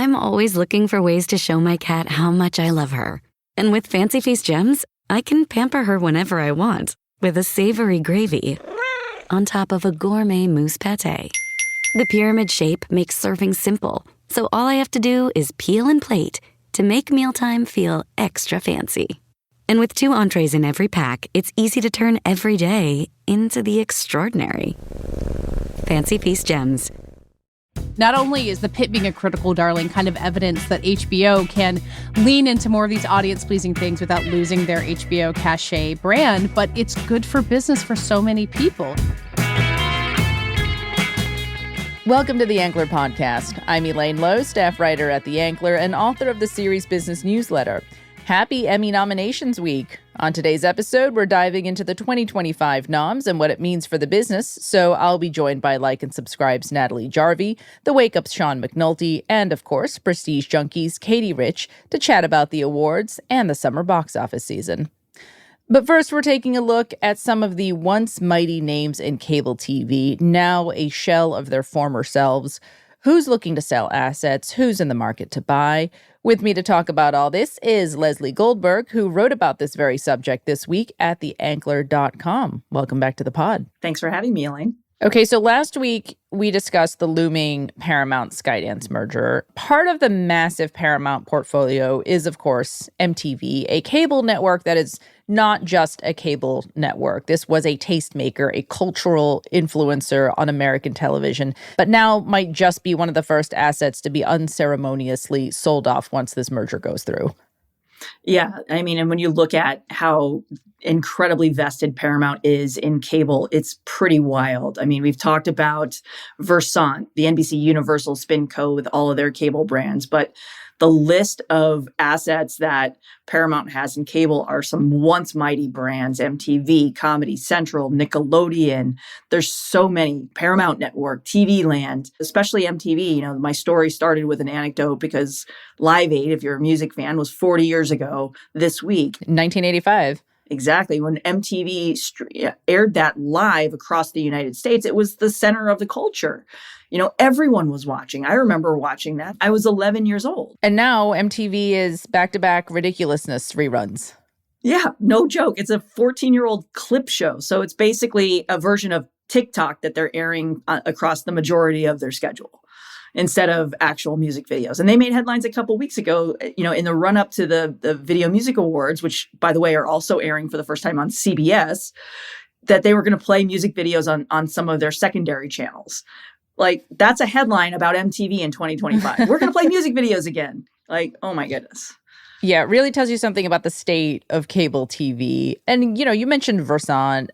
I'm always looking for ways to show my cat how much I love her. And with Fancy Feast gems, I can pamper her whenever I want with a savory gravy on top of a gourmet mousse pâté. The pyramid shape makes serving simple, so all I have to do is peel and plate to make mealtime feel extra fancy. And with 2 entrees in every pack, it's easy to turn every day into the extraordinary. Fancy Feast gems. Not only is The Pit being a critical darling kind of evidence that HBO can lean into more of these audience-pleasing things without losing their HBO cachet brand, but it's good for business for so many people. Welcome to the Ankler Podcast. I'm Elaine Lowe, staff writer at The Ankler and author of the series Business Newsletter. Happy Emmy nominations week. On today's episode, we're diving into the 2025 noms and what it means for the business. So I'll be joined by Like and Subscribe's Natalie Jarvie, The Wake Up's Sean McNulty, and of course, Prestige Junkies Katie Rich to chat about the awards and the summer box office season. But first, we're taking a look at some of the once mighty names in cable TV, now a shell of their former selves. Who's looking to sell assets? Who's in the market to buy? With me to talk about all this is Leslie Goldberg, who wrote about this very subject this week at theankler.com. Welcome back to the pod. Thanks for having me, Elaine. Okay, so last week we discussed the looming Paramount-Skydance merger. Part of the massive Paramount portfolio is, of course, MTV, a cable network that is not just a cable network. This was a tastemaker, a cultural influencer on American television, but now might just be one of the first assets to be unceremoniously sold off once this merger goes through. Yeah, I mean, and when you look at how incredibly vested Paramount is in cable, it's pretty wild. I mean, we've talked about Versant, the NBC Universal SpinCo with all of their cable brands, but the list of assets that Paramount has in cable are some once mighty brands: MTV, Comedy Central, Nickelodeon. There's so many. Paramount Network, TV Land, especially MTV. You know, my story started with an anecdote because Live Aid, if you're a music fan, was 40 years ago this week. 1985. Exactly. When MTV aired that live across the United States, it was the center of the culture. You know, everyone was watching. I remember watching that. I was 11 years old. And now MTV is back-to-back ridiculousness reruns. Yeah, no joke. It's a 14-year-old clip show. So it's basically a version of TikTok that they're airing across the majority of their schedule instead of actual music videos. And they made headlines a couple weeks ago, you know, in the run-up to the Video Music Awards, which, by the way, are also airing for the first time on CBS, that they were going to play music videos on some of their secondary channels. Like, that's a headline about MTV in 2025. We're going to play music videos again. Like, oh my goodness. Yeah, it really tells you something about the state of cable TV. And, you know, you mentioned Versant,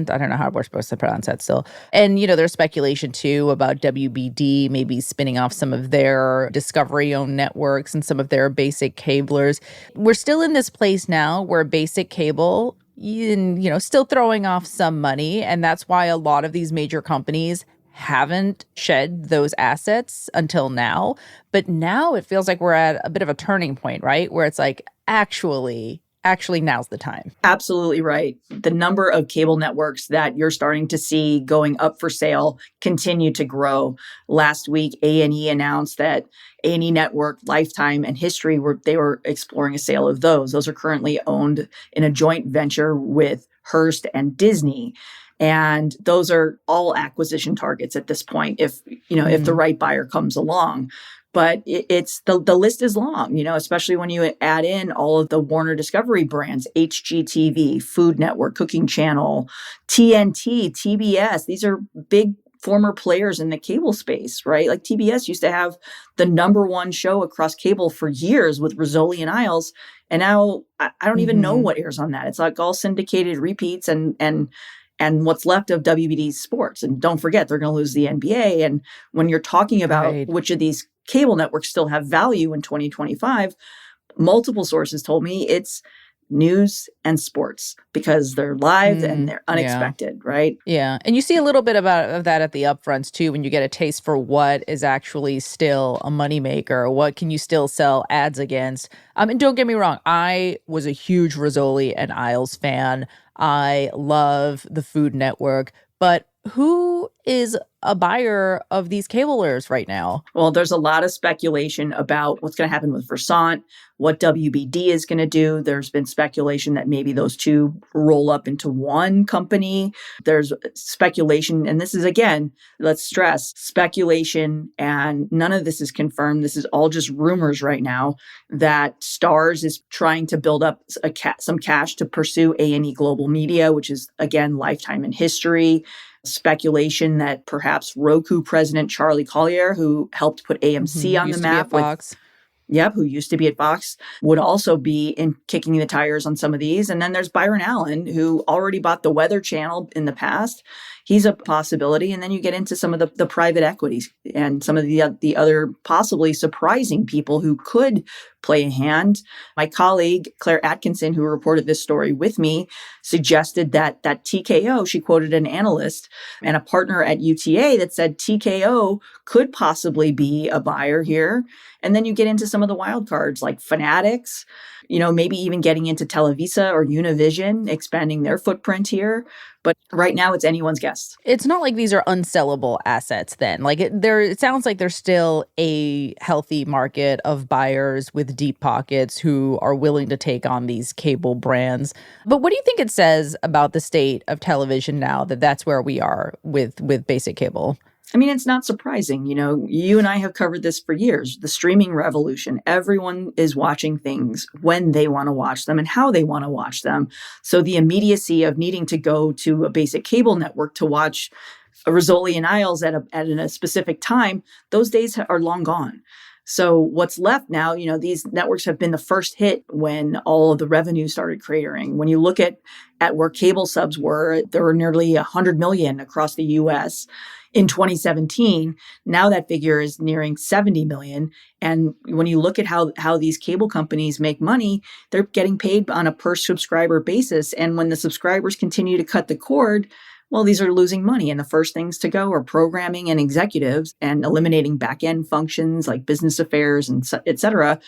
I don't know how we're supposed to pronounce that still. And, you know, there's speculation, too, about WBD maybe spinning off some of their Discovery-owned networks and some of their basic cablers. We're still in this place now where basic cable, you know, still throwing off some money. And that's why a lot of these major companies haven't shed those assets until now. But now it feels like we're at a bit of a turning point, right? Where it's like, actually now's the time. Absolutely right. The number of cable networks that you're starting to see going up for sale continue to grow. Last week, A&E announced that A&E Network, Lifetime, and History they were exploring a sale of those. Those are currently owned in a joint venture with Hearst and Disney. And those are all acquisition targets at this point, if the right buyer comes along. But it's the list is long, you know, especially when you add in all of the Warner Discovery brands, HGTV, Food Network, Cooking Channel, TNT, TBS. These are big former players in the cable space, right? Like TBS used to have the number one show across cable for years with Rizzoli and Isles. And now I don't even know what airs on that. It's like all syndicated repeats and what's left of WBD's sports. And don't forget, they're going to lose the NBA. And when you're talking about which of these cable networks still have value in 2025, multiple sources told me it's news and sports because they're live and they're unexpected, right? Yeah. And you see a little bit of that at the upfronts, too, when you get a taste for what is actually still a moneymaker. What can you still sell ads against? And don't get me wrong, I was a huge Rizzoli and Isles fan. I love the Food Network. But who is a buyer of these cablers right now? Well, there's a lot of speculation about what's going to happen with Versant, what WBD is going to do. There's been speculation that maybe those two roll up into one company. There's speculation, and this is, again, let's stress, speculation, and none of this is confirmed. This is all just rumors right now that Starz is trying to build up some cash to pursue A&E Global Media, which is, again, Lifetime and History. Speculation that perhaps Roku president Charlie Collier, who helped put AMC on the map Fox. Who used to be at Fox, would also be in kicking the tires on some of these. And then there's Byron Allen, who already bought the Weather Channel in the past. He's a possibility. And then you get into some of the private equities and some of the other possibly surprising people who could play a hand. My colleague, Claire Atkinson, who reported this story with me, suggested that TKO, she quoted an analyst and a partner at UTA that said TKO could possibly be a buyer here. And then you get into some of the wild cards like Fanatics, maybe even getting into Televisa or Univision, expanding their footprint here. But right now, it's anyone's guess. It's not like these are unsellable assets then. Like it sounds like there's still a healthy market of buyers with deep pockets who are willing to take on these cable brands. But what do you think it says about the state of television now that that's where we are with basic cable? I mean, it's not surprising. You and I have covered this for years. The streaming revolution. Everyone is watching things when they want to watch them and how they want to watch them. So the immediacy of needing to go to a basic cable network to watch Rizzoli and Isles at a specific time, those days are long gone. So what's left now, these networks have been the first hit when all of the revenue started cratering. When you look at where cable subs were, there were nearly 100 million across the U.S. in 2017. Now that figure is nearing 70 million. And when you look at how these cable companies make money, they're getting paid on a per subscriber basis. And when the subscribers continue to cut the cord, well, these are losing money. And the first things to go are programming and executives and eliminating back-end functions like business affairs and et cetera.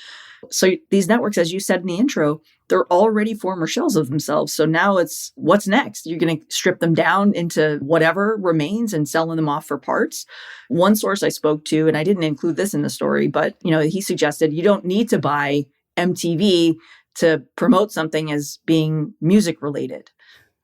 So these networks, as you said in the intro, they're already former shells of themselves. So now it's what's next? You're going to strip them down into whatever remains and selling them off for parts. One source I spoke to, and I didn't include this in the story, but he suggested you don't need to buy MTV to promote something as being music related.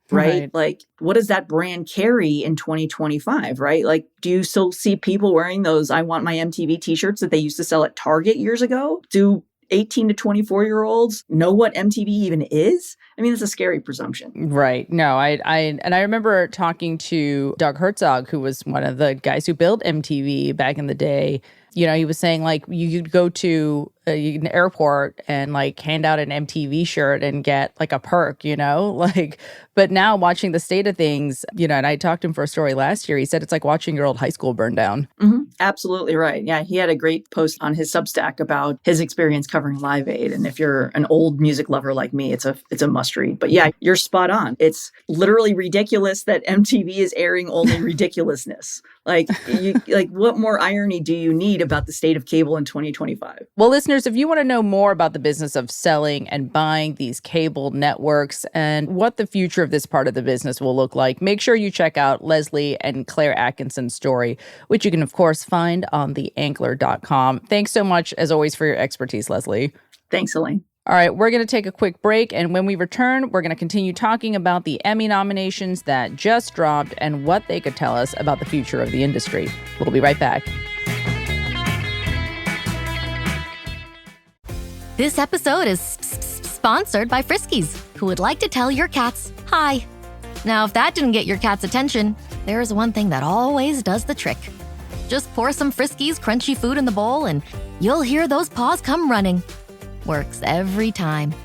Right? Like, what does that brand carry in 2025, right? Like, do you still see people wearing those I Want My MTV t-shirts that they used to sell at Target years ago? Do 18 to 24-year-olds know what MTV even is? I mean, it's a scary presumption. Right. No, I remember talking to Doug Herzog, who was one of the guys who built MTV back in the day. He was saying, like, you'd go to an airport and, like, hand out an MTV shirt and get, like, a perk, but now watching the state of things, and I talked to him for a story last year. He said it's like watching your old high school burn down. Mm-hmm. Absolutely right. Yeah, he had a great post on his Substack about his experience covering Live Aid. And if you're an old music lover like me, it's a must read. But yeah, you're spot on. It's literally ridiculous that MTV is airing only ridiculousness. Like what more irony do you need about the state of cable in 2025? Well, listeners, if you want to know more about the business of selling and buying these cable networks and what the future of this part of the business will look like, make sure you check out Leslie and Claire Atkinson's story, which you can, of course, find on theankler.com. Thanks so much, as always, for your expertise, Leslie. Thanks, Elaine. All right, we're going to take a quick break, and when we return, we're going to continue talking about the Emmy nominations that just dropped and what they could tell us about the future of the industry. We'll be right back. This episode is sponsored by Friskies, who would like to tell your cats hi. Now, if that didn't get your cat's attention, there is one thing that always does the trick. Just pour some Friskies crunchy food in the bowl, and you'll hear those paws come running. Works every time.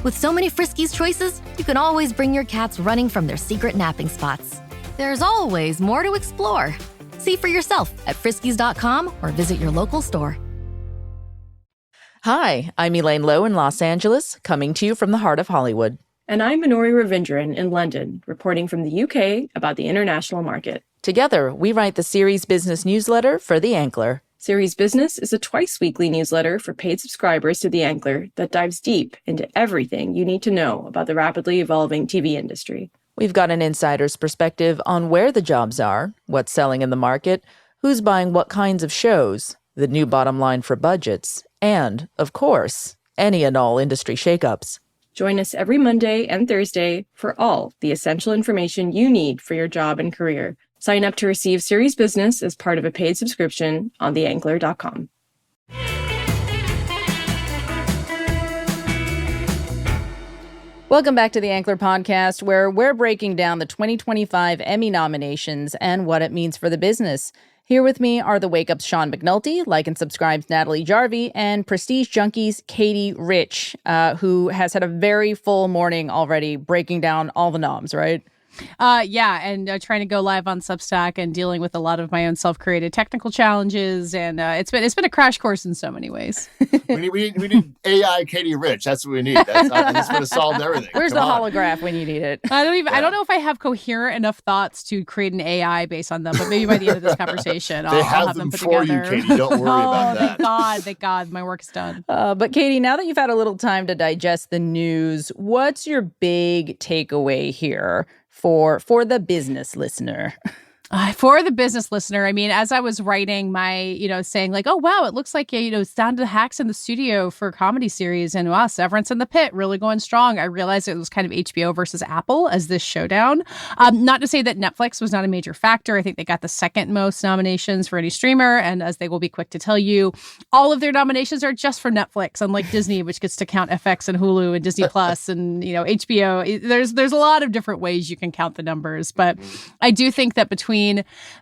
With so many Friskies choices, you can always bring your cats running from their secret napping spots. There's always more to explore. See for yourself at friskies.com or visit your local store. Hi, I'm Elaine Lowe in Los Angeles, coming to you from the heart of Hollywood. And I'm Minori Ravindran in London, reporting from the UK about the international market. Together, we write the Series Business newsletter for The Ankler. Series Business is a twice-weekly newsletter for paid subscribers to The Ankler that dives deep into everything you need to know about the rapidly evolving TV industry. We've got an insider's perspective on where the jobs are, what's selling in the market, who's buying what kinds of shows, the new bottom line for budgets, and, of course, any and all industry shakeups. Join us every Monday and Thursday for all the essential information you need for your job and career. Sign up to receive Series Business as part of a paid subscription on theangler.com. Welcome back to the Angler Podcast, where we're breaking down the 2025 Emmy nominations and what it means for the business. Here with me are the Wake Up's Sean McNulty, Like and Subscribe's Natalie Jarvie, and Prestige Junkies Katie Rich, who has had a very full morning already breaking down all the noms, right? And trying to go live on Substack and dealing with a lot of my own self-created technical challenges, and it's been a crash course in so many ways. we need AI Katie Rich. That's what we need. That's what has solved everything. Where's the holograph when you need it? I don't know if I have coherent enough thoughts to create an AI based on them, but maybe by the end of this conversation, I'll have them put for together. you, Katie. Don't worry about that. Thank God, my work's done. But Katie, now that you've had a little time to digest the news, what's your big takeaway here for the business listener? For the business listener, I mean, as I was writing my, saying like, oh, wow, it looks like, it's down to the hacks in the studio for a comedy series, and wow, Severance in the Pit really going strong. I realized it was kind of HBO versus Apple as this showdown. Not to say that Netflix was not a major factor. I think they got the second most nominations for any streamer. And as they will be quick to tell you, all of their nominations are just for Netflix, unlike Disney, which gets to count FX and Hulu and Disney Plus and, HBO. There's a lot of different ways you can count the numbers. But I do think that between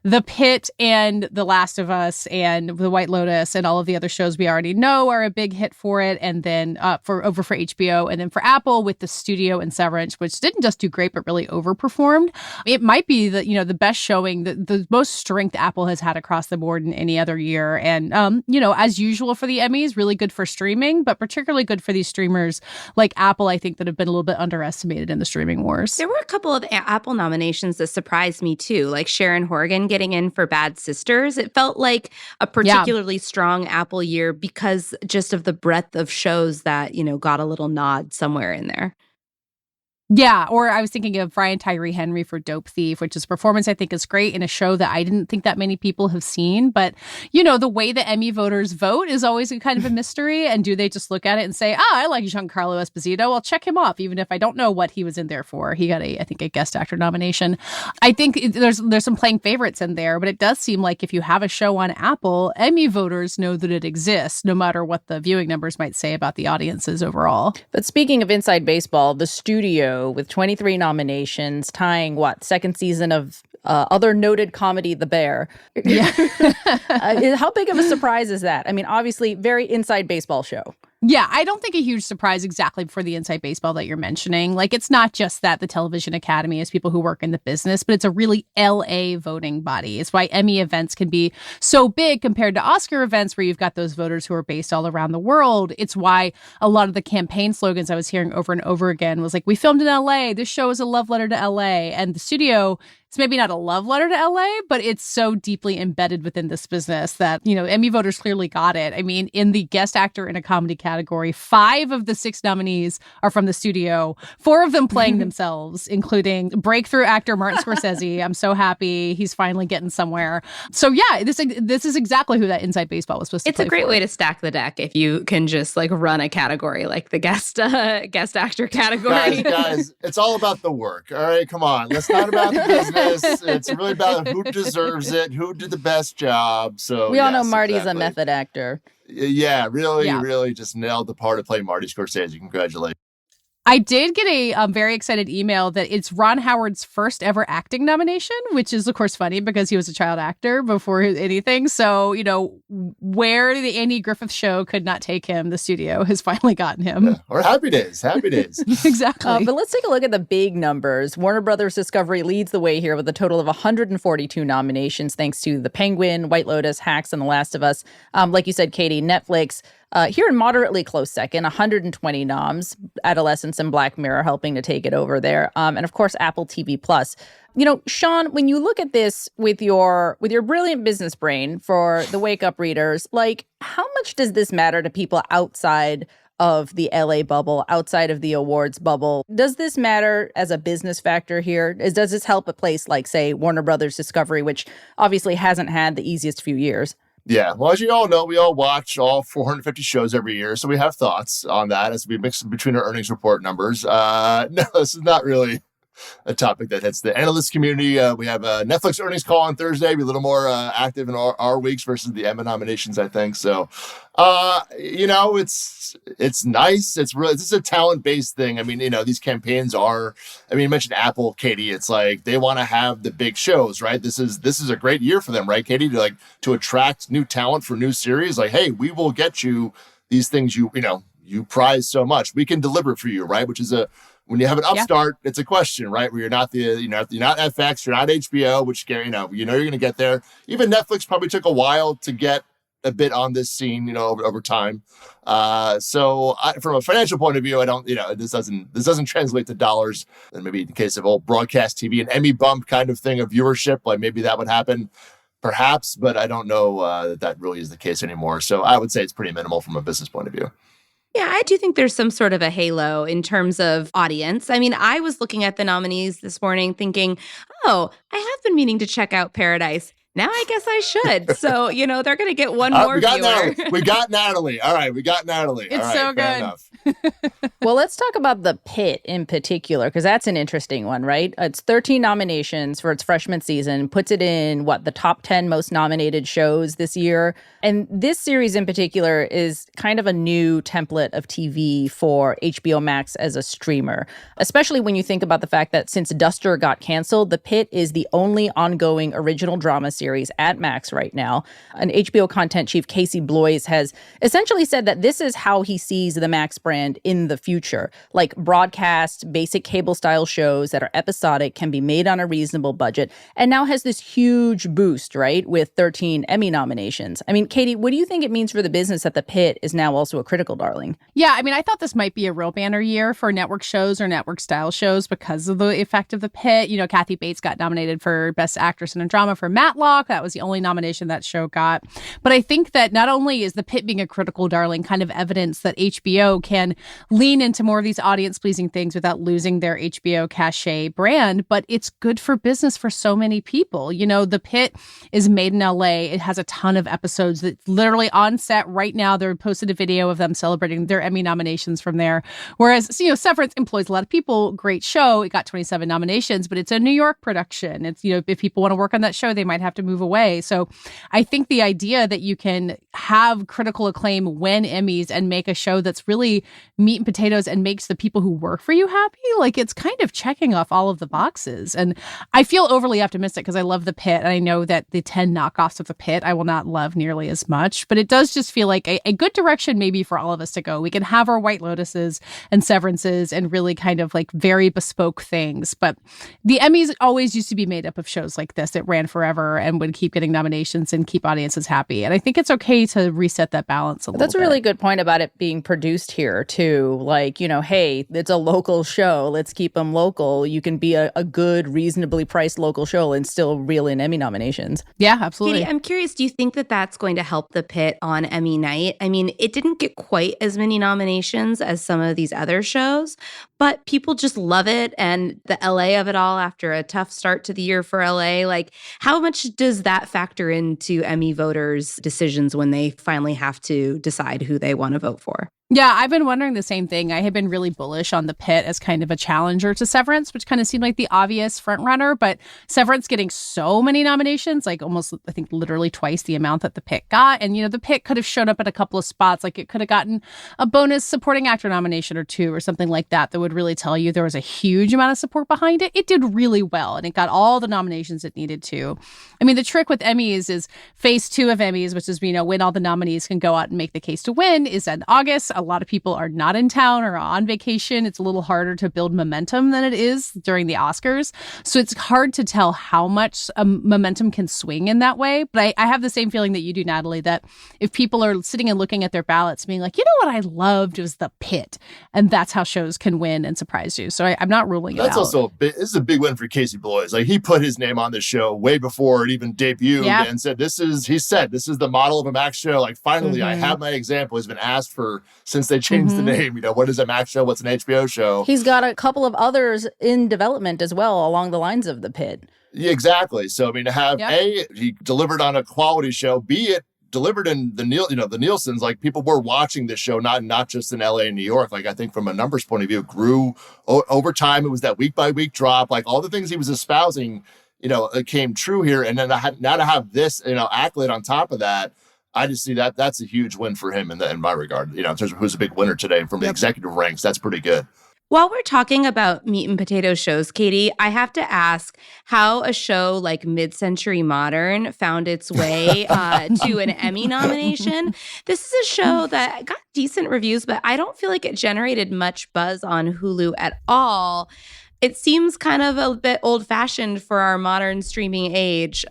The Pit and The Last of Us and The White Lotus and all of the other shows we already know are a big hit for it, and then for HBO, and then for Apple with The Studio and Severance, which didn't just do great but really overperformed. It might be the best showing, the most strength Apple has had across the board in any other year, and as usual for the Emmys, really good for streaming, but particularly good for these streamers like Apple, I think, that have been a little bit underestimated in the streaming wars. There were a couple of Apple nominations that surprised me too, like Sharon Horgan getting in for Bad Sisters. It felt like a particularly strong Apple year because just of the breadth of shows that, got a little nod somewhere in there. Yeah, or I was thinking of Brian Tyree Henry for Dope Thief, which his performance I think is great in a show that I didn't think that many people have seen. But, the way the Emmy voters vote is always a kind of a mystery. And do they just look at it and say, I like Giancarlo Esposito, I'll check him off, even if I don't know what he was in there for. He got I think a guest actor nomination. I think there's some playing favorites in there, but it does seem like if you have a show on Apple, Emmy voters know that it exists, no matter what the viewing numbers might say about the audiences overall. But speaking of Inside Baseball, The Studio with 23 nominations, tying second season of other noted comedy, The Bear. Yeah. How big of a surprise is that? I mean, obviously, very Inside Baseball show. Yeah, I don't think a huge surprise exactly for the Inside Baseball that you're mentioning. Like, it's not just that the Television Academy is people who work in the business, but it's a really LA voting body. It's why Emmy events can be so big compared to Oscar events where you've got those voters who are based all around the world. It's why a lot of the campaign slogans I was hearing over and over again was like, we filmed in LA. This show is a love letter to LA. And The Studio, it's maybe not a love letter to LA, but it's so deeply embedded within this business that, Emmy voters clearly got it. I mean, in the guest actor in a comedy category, 5 of the 6 nominees are from The Studio, 4 of them playing themselves, including breakthrough actor Martin Scorsese. I'm so happy he's finally getting somewhere. So yeah, this is exactly who that Inside Baseball was supposed to play It's a great for. way to stack the deck if you can just run a category like the guest actor category. Guys, it's all about the work. All right, come on. It's not about the business. It's really about who deserves it, who did the best job. So we all know Marty's a method actor. Yeah, really just nailed the part to play Marty Scorsese. Congratulations. I did get a very excited email that it's Ron Howard's first ever acting nomination, which is, of course, funny because he was a child actor before anything. So, where the Andy Griffith Show could not take him, The Studio has finally gotten him. Yeah. Or Happy Days. Exactly. But let's take a look at the big numbers. Warner Brothers Discovery leads the way here with a total of 142 nominations, thanks to The Penguin, White Lotus, Hacks, and The Last of Us. Like you said, Katie, Netflix here in moderately close second, 120 noms, Adolescence and Black Mirror helping to take it over there. And of course, Apple TV Plus. Sean, when you look at this with your brilliant business brain for the Wake Up readers, how much does this matter to people outside of the LA bubble, outside of the awards bubble. Does this matter as a business factor here? Does this help a place like, say, Warner Brothers Discovery, which obviously hasn't had the easiest few years? Yeah, well, as you all know, we all watch all 450 shows every year, so we have thoughts on that as we mix between our earnings report numbers. No, this is not really a topic that hits the analyst community. We have a Netflix earnings call on Thursday. Be a little more active in our weeks versus the Emma nominations, I think. So, it's nice. It's really, this is a talent-based thing. I mean, these campaigns are, you mentioned Apple, Katie. It's like they want to have the big shows, right? This is a great year for them, right, Katie? To attract new talent for new series. Like, hey, we will get you these things you prize so much. We can deliver for you, right? Which is when you have an upstart, it's a question, right? Where you're not you're not FX, you're not HBO, which you're going to get there. Even Netflix probably took a while to get a bit on this scene, over time. So from a financial point of view, I don't, this doesn't translate to dollars. And maybe in the case of old broadcast TV, an Emmy bump kind of thing of viewership, like maybe that would happen, perhaps, but I don't know that really is the case anymore. So I would say it's pretty minimal from a business point of view. Yeah, I do think there's some sort of a halo in terms of audience. I mean, I was looking at the nominees this morning thinking, I have been meaning to check out Paradise. Now I guess I should. So, they're going to get one more viewer. We got Natalie. All right, we got Natalie. It's so good. Well, let's talk about The Pitt in particular, because that's an interesting one, right? It's 13 nominations for its freshman season, puts it in, the top 10 most nominated shows this year. And this series in particular is kind of a new template of TV for HBO Max as a streamer, especially when you think about the fact that since Duster got canceled, The Pitt is the only ongoing original drama series at Max right now. And HBO content chief Casey Bloys has essentially said that this is how he sees the Max brand in the future. Like broadcast, basic cable style shows that are episodic, can be made on a reasonable budget, and now has this huge boost, right, with 13 Emmy nominations. I mean, Katie, what do you think it means for the business that The Pitt is now also a critical darling? Yeah, I thought this might be a real banner year for network shows or network style shows because of the effect of The Pitt. Kathy Bates got nominated for Best Actress in a Drama for Matlock. That was the only nomination that show got. But I think that not only is The Pitt being a critical darling kind of evidence that HBO can lean into more of these audience-pleasing things without losing their HBO cachet brand, but it's good for business for so many people. The Pitt is made in LA. It has a ton of episodes that's literally on set right now. They posted a video of them celebrating their Emmy nominations from there. Whereas, Severance employs a lot of people. Great show. It got 27 nominations, but it's a New York production. It's, if people want to work on that show, they might have to move away. So I think the idea that you can have critical acclaim, win Emmys, and make a show that's really meat and potatoes and makes the people who work for you happy, it's kind of checking off all of the boxes. And I feel overly optimistic because I love The Pitt. And I know that the 10 knockoffs of The Pitt I will not love nearly as much, but it does just feel like a good direction maybe for all of us to go. We can have our White Lotuses and Severances and really kind of very bespoke things. But the Emmys always used to be made up of shows like this. It ran forever and would keep getting nominations and keep audiences happy. And I think it's okay to reset that balance a little bit. That's a really good point about it being produced here too. Hey, it's a local show. Let's keep them local. You can be a good, reasonably priced local show and still reel in Emmy nominations. Yeah, absolutely. Katie, I'm curious, do you think that that's going to help The Pitt on Emmy night? It didn't get quite as many nominations as some of these other shows, but people just love it. And the LA of it all after a tough start to the year for LA, how much does that factor into Emmy voters' decisions when they finally have to decide who they want to vote for? Yeah, I've been wondering the same thing. I had been really bullish on The Pitt as kind of a challenger to Severance, which kind of seemed like the obvious front runner. But Severance getting so many nominations, almost, I think, literally twice the amount that The Pitt got. And, The Pitt could have shown up at a couple of spots. It could have gotten a bonus supporting actor nomination or two or something like that would really tell you there was a huge amount of support behind it. It did really well, and it got all the nominations it needed to. The trick with Emmys is phase 2 of Emmys, which is, when all the nominees can go out and make the case to win, is in August. A lot of people are not in town or on vacation. It's a little harder to build momentum than it is during the Oscars. So it's hard to tell how much momentum can swing in that way. But I have the same feeling that you do, Natalie, that if people are sitting and looking at their ballots being like, what I loved was The Pitt. And that's how shows can win and surprise you. So I'm not ruling it out. That's also this is a big win for Casey Bloys. He put his name on this show way before it even debuted and said, this is the model of a Max show. Finally, I have my example. He's been asked for since they changed the name. What is a Max show? What's an HBO show? He's got a couple of others in development as well along the lines of The Pit. Yeah, exactly. So, to have A, he delivered on a quality show, B, it delivered in the Nielsen's, like people were watching this show, not just in LA and New York. Like I think from a numbers point of view, it grew over time. It was that week by week drop, like all the things he was espousing, it came true here. And then now to have this, accolade on top of that, I just see that's a huge win for him in my regard. In terms of who's a big winner today from the executive ranks, that's pretty good. While we're talking about meat and potato shows, Katie, I have to ask how a show like Mid-Century Modern found its way to an Emmy nomination. This is a show that got decent reviews, but I don't feel like it generated much buzz on Hulu at all. It seems kind of a bit old-fashioned for our modern streaming age.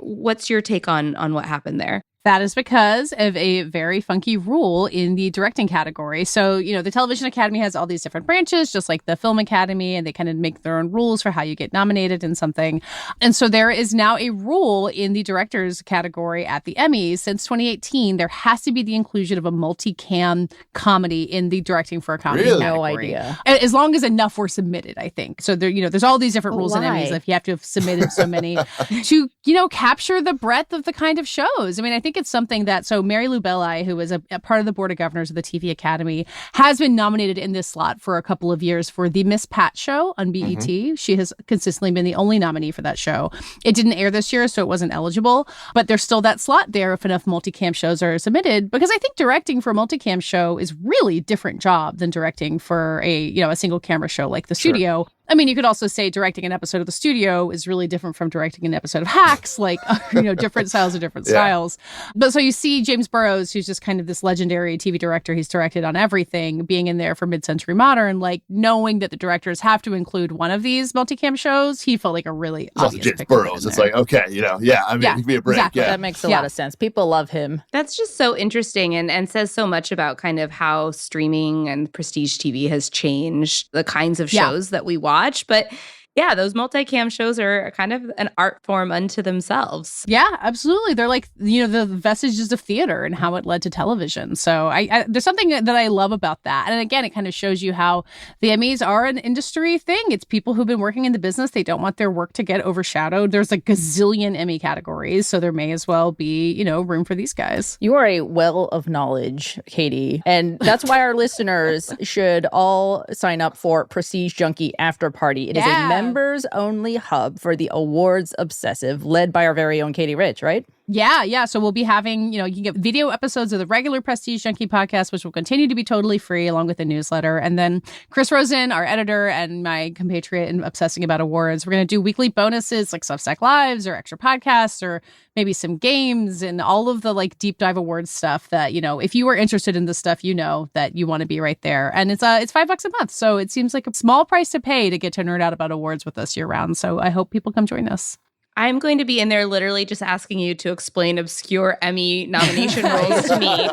What's your take on what happened there? That is because of a very funky rule in the directing category. So, the Television Academy has all these different branches, just like the Film Academy, and they kind of make their own rules for how you get nominated in something. And so there is now a rule in the directors category at the Emmys. Since 2018, there has to be the inclusion of a multicam comedy in the directing for a comedy category. No idea. As long as enough were submitted, I think. So there, there's all these different rules in Emmys. If you have to have submitted so many to, capture the breadth of the kind of shows. I mean, I think it's something that, so Mary Lou Belli, who is a part of the board of governors of the TV Academy, has been nominated in this slot for a couple of years for the Miss Pat show on BET. She has consistently been the only nominee for that show. It didn't air this year, so it wasn't eligible, but there's still that slot there if enough multicam shows are submitted, because I think directing for a multicam show is really a different job than directing for a single camera show like The Studio. I mean, you could also say directing an episode of The Studio is really different from directing an episode of Hacks, like, different styles are different styles. But so you see James Burrows, who's just kind of this legendary TV director, he's directed on everything, being in there for Mid-Century Modern, like knowing that the directors have to include one of these multicam shows, he felt like a really obvious James pick Burrows. It's like, okay, it could be a break. Exactly. Yeah. That makes a lot of sense. People love him. That's just so interesting and says so much about kind of how streaming and prestige TV has changed the kinds of shows that we watch. But yeah, those multicam shows are kind of an art form unto themselves. Yeah, absolutely. They're like, the vestiges of theater and how it led to television. So I there's something that I love about that. And again, it kind of shows you how the Emmys are an industry thing. It's people who've been working in the business. They don't want their work to get overshadowed. There's a gazillion Emmy categories, so there may as well be, room for these guys. You are a well of knowledge, Katie. And that's why our listeners should all sign up for Prestige Junkie After Party. It is a members-only hub for the awards obsessive, led by our very own Katie Rich, right? Yeah. So we'll be having, you can get video episodes of the regular Prestige Junkie podcast, which will continue to be totally free, along with the newsletter. And then Chris Rosen, our editor and my compatriot in obsessing about awards, we're going to do weekly bonuses like Substack Lives or extra podcasts or maybe some games and all of the like deep dive awards stuff that, if you are interested in this stuff, that you want to be right there. And it's $5 a month. So it seems like a small price to pay to get to nerd out about awards with us year round. So I hope people come join us. I'm going to be in there literally just asking you to explain obscure Emmy nomination rules to me.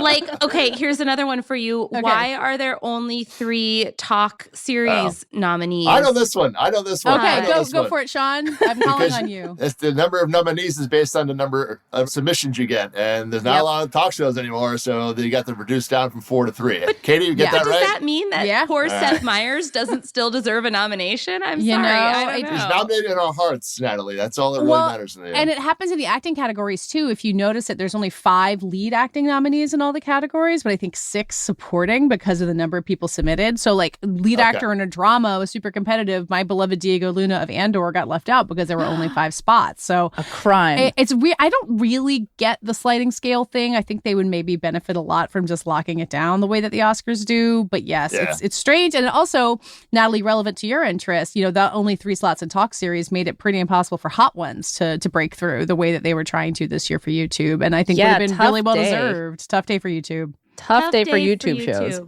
Like, okay, here's another one for you. Okay. Why are there only 3 talk series nominees? I know this one. Okay, go for it, Sean. I'm calling on you. It's the number of nominees is based on the number of submissions you get. And there's not a lot of talk shows anymore, so they got them reduced down from 4 to 3. But, Katie, you get that right? Does that mean that poor Seth Meyers doesn't still deserve a nomination? I'm sorry. I don't know. He's nominated in our hearts, Natalie. That's all that really matters in the end. And it happens in the acting categories too. If you notice it, there's only 5 lead acting nominees in all the categories, but I think 6 supporting because of the number of people submitted. So like lead actor in a drama was super competitive. My beloved Diego Luna of Andor got left out because there were only 5 spots. So a crime. It's weird. I don't really get the sliding scale thing. I think they would maybe benefit a lot from just locking it down the way that the Oscars do. But yes, it's strange. And also, Natalie, relevant to your interest, the only 3 slots in talk series made it pretty impossible for Hot Ones to break through the way that they were trying to this year for YouTube. And I think it would have been really well deserved. Tough day for YouTube. Tough day for YouTube shows.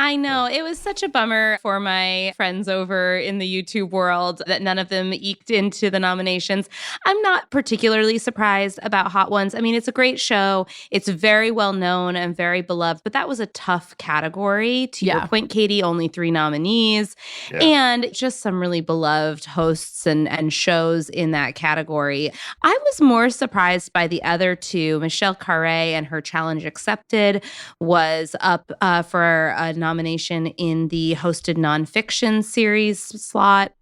I know. It was such a bummer for my friends over in the YouTube world that none of them eked into the nominations. I'm not particularly surprised about Hot Ones. I mean, it's a great show. It's very well known and very beloved, but that was a tough category. To your point, Katie, only 3 nominees and just some really beloved hosts and shows in that category. I was more surprised by the other 2. Michelle Khare and Her Challenge Accepted was up for a nomination in the hosted nonfiction series slot.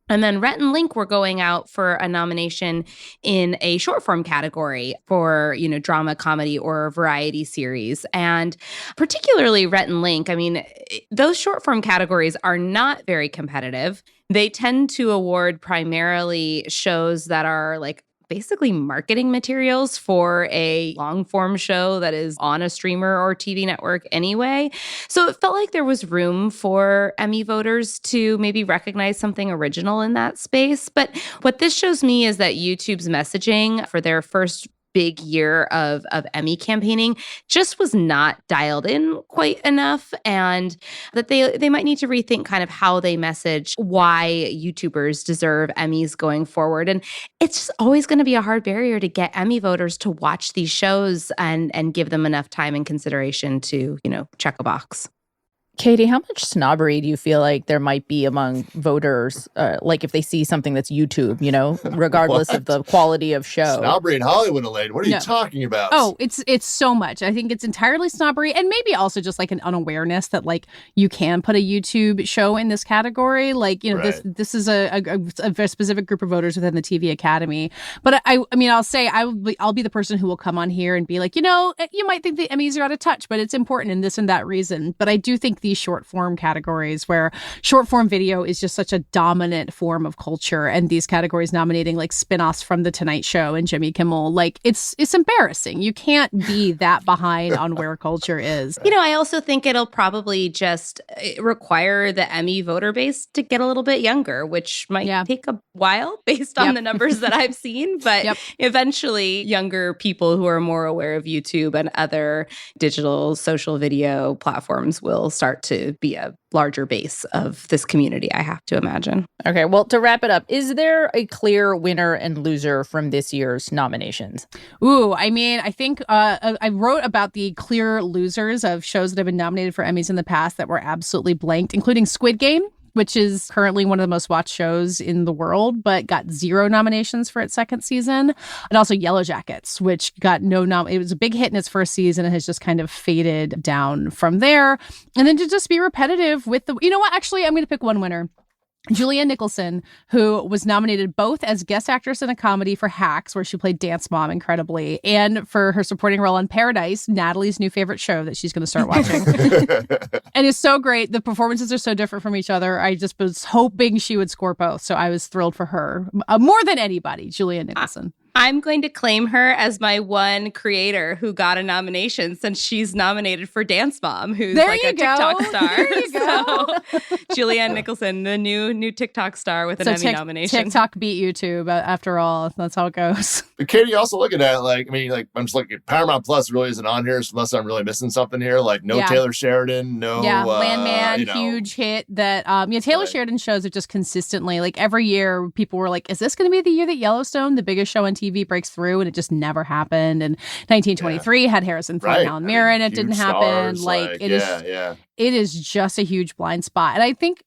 And then Rhett and Link were going out for a nomination in a short form category for, drama, comedy, or variety series. And particularly Rhett and Link, I mean, those short form categories are not very competitive. They tend to award primarily shows that are like basically marketing materials for a long form show that is on a streamer or TV network anyway. So it felt like there was room for Emmy voters to maybe recognize something original in that space. But what this shows me is that YouTube's messaging for their first big year of Emmy campaigning just was not dialed in quite enough, and that they might need to rethink kind of how they message why YouTubers deserve Emmys going forward. And it's just always going to be a hard barrier to get Emmy voters to watch these shows and give them enough time and consideration to, check a box. Katie, how much snobbery do you feel like there might be among voters, like if they see something that's YouTube, regardless of the quality of show? Snobbery in Hollywood, Elaine. What are you talking about? Oh, it's so much. I think it's entirely snobbery, and maybe also just like an unawareness that like you can put a YouTube show in this category. Like, this is a very specific group of voters within the TV Academy. But I mean, I'll say I'll be the person who will come on here and be like, you might think the Emmys are out of touch, but it's important in this and that reason. But I do think these short form categories where short form video is just such a dominant form of culture, and these categories nominating like spinoffs from The Tonight Show and Jimmy Kimmel, like it's embarrassing. You can't be that behind on where culture is. I also think it'll probably just require the Emmy voter base to get a little bit younger, which might take a while based on the numbers that I've seen. But eventually younger people who are more aware of YouTube and other digital social video platforms will start to be a larger base of this community, I have to imagine. Okay, well, to wrap it up, is there a clear winner and loser from this year's nominations? Ooh, I mean, I think I wrote about the clear losers of shows that have been nominated for Emmys in the past that were absolutely blanked, including Squid Game, which is currently one of the most watched shows in the world, but got 0 nominations for its second season. And also Yellow Jackets, which got it was a big hit in its first season and has just kind of faded down from there. And then to just be repetitive with actually, I'm going to pick one winner. Julianne Nicholson, who was nominated both as guest actress in a comedy for Hacks, where she played Dance Mom incredibly, and for her supporting role on Paradise, Natalie's new favorite show that she's going to start watching. And it's so great. The performances are so different from each other. I just was hoping she would score both. So I was thrilled for her. More than anybody, Julianne Nicholson. I'm going to claim her as my one creator who got a nomination, since she's nominated for Dance Mom, who's like a TikTok star. There you go. So Julianne Nicholson, the new TikTok star with an Emmy nomination. TikTok beat YouTube, after all. That's how it goes. But Katie, also looking at I'm just looking at Paramount Plus really isn't on here, so unless I'm really missing something here. Like Taylor Sheridan, Landman, huge hit. That Taylor Sheridan shows have just consistently, like every year, people were like, "Is this going to be the year that Yellowstone, the biggest show on TV, breaks through?" And it just never happened. And 1923 had Harrison Ford and Helen Mirren. It didn't happen. It is just a huge blind spot. And I think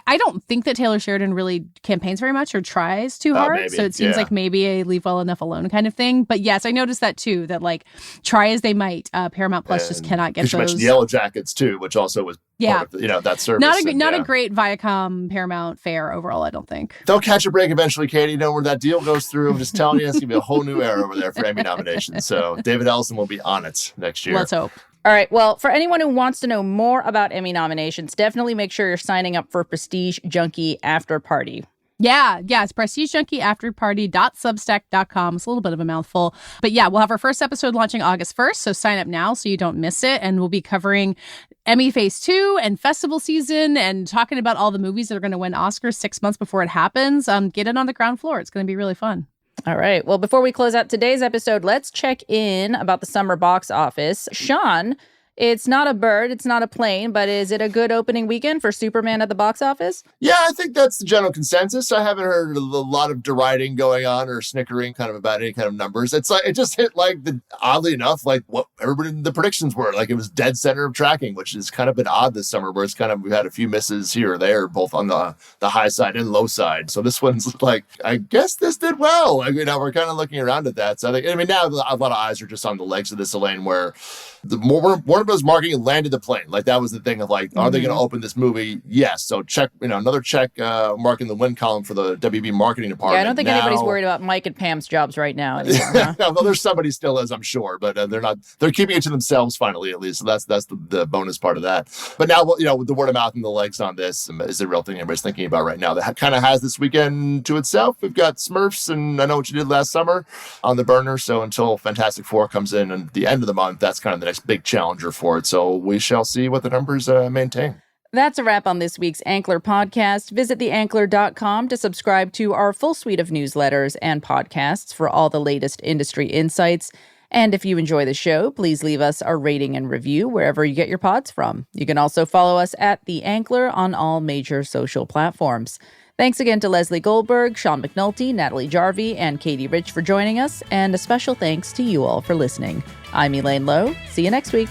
I don't think that Taylor Sheridan really campaigns very much or tries too hard. Maybe. So it seems like maybe a leave well enough alone kind of thing. But yes, I noticed that too, that like try as they might, Paramount Plus just cannot get those. You mentioned Yellow Jackets too, which also was part of that service. Not a great Viacom Paramount fare overall, I don't think. They'll catch a break eventually, Katie. Where that deal goes through. I'm just telling you, it's going to be a whole new era over there for Emmy nominations. So David Ellison will be on it next year. Let's hope. All right. Well, for anyone who wants to know more about Emmy nominations, definitely make sure you're signing up for Prestige Junkie After Party. Yeah, it's prestigejunkie.substack.com. It's a little bit of a mouthful. But yeah, we'll have our first episode launching August 1st, so sign up now so you don't miss it. And we'll be covering Emmy Phase 2 and festival season and talking about all the movies that are going to win Oscars 6 months before it happens. Get in on the ground floor. It's going to be really fun. All right. Well, before we close out today's episode, let's check in about the summer box office. Sean, It's not a bird, it's not a plane, but is it a good opening weekend for Superman at the box office? Yeah, I think that's the general consensus. I haven't heard a lot of deriding going on or snickering kind of about any kind of numbers. It's like, it just hit like oddly enough, like what everybody, the predictions were. Like it was dead center of tracking, which has kind of been odd this summer, where it's kind of, we've had a few misses here or there, both on the high side and low side. So this one's like, I guess this did well. Like, we're kind of looking around at that. So I mean, now a lot of eyes are just on the legs of this, Elaine, where the Warner Bros. Marketing landed the plane. Like that was the thing of like, are they going to open this movie? Yes. So check, another check marking the win column for the WB marketing department. Yeah, I don't think anybody's worried about Mike and Pam's jobs right now anymore. Huh? Well, there's somebody still is, I'm sure, but they're not. They're keeping it to themselves finally, at least. So that's the bonus part of that. But now, with the word of mouth and the legs on this is the real thing everybody's thinking about right now. That kind of has this weekend to itself. We've got Smurfs and I Know What You Did Last Summer on the burner. So until Fantastic Four comes in at the end of the month, that's kind of the next big challenger for it. So we shall see what the numbers maintain. That's a wrap on this week's Ankler podcast. Visit theankler.com to subscribe to our full suite of newsletters and podcasts for all the latest industry insights. And if you enjoy the show, please leave us a rating and review wherever you get your pods from. You can also follow us at The Ankler on all major social platforms. Thanks again to Leslie Goldberg, Sean McNulty, Natalie Jarvie, and Katie Rich for joining us, and a special thanks to you all for listening. I'm Elaine Lowe. See you next week.